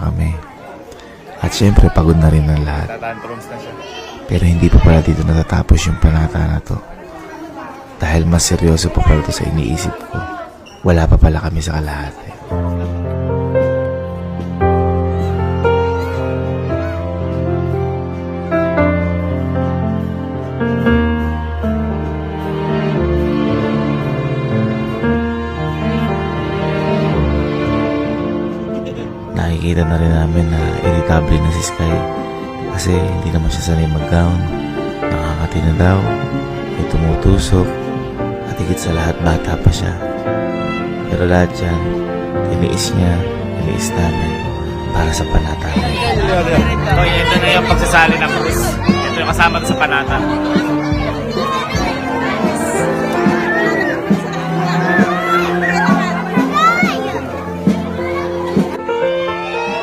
kami. At syempre, pagod na rin ang lahat. Tatantrums na siya. Pero hindi pa pala dito natatapos yung panata na to. Dahil mas seryoso pa pala to sa iniisip ko. Wala pa pala kami sa kalahati. Nakikita na rin namin na irritable na si Sky kasi hindi naman siya sanay mag-gown, nakakati na daw, may tumutusok, at higit sa lahat bata pa siya. Pero lahat yan, iniis niya, iniis namin para sa panata. Ito na yung pagsasali ng Cruz. Ito yung kasama sa panata.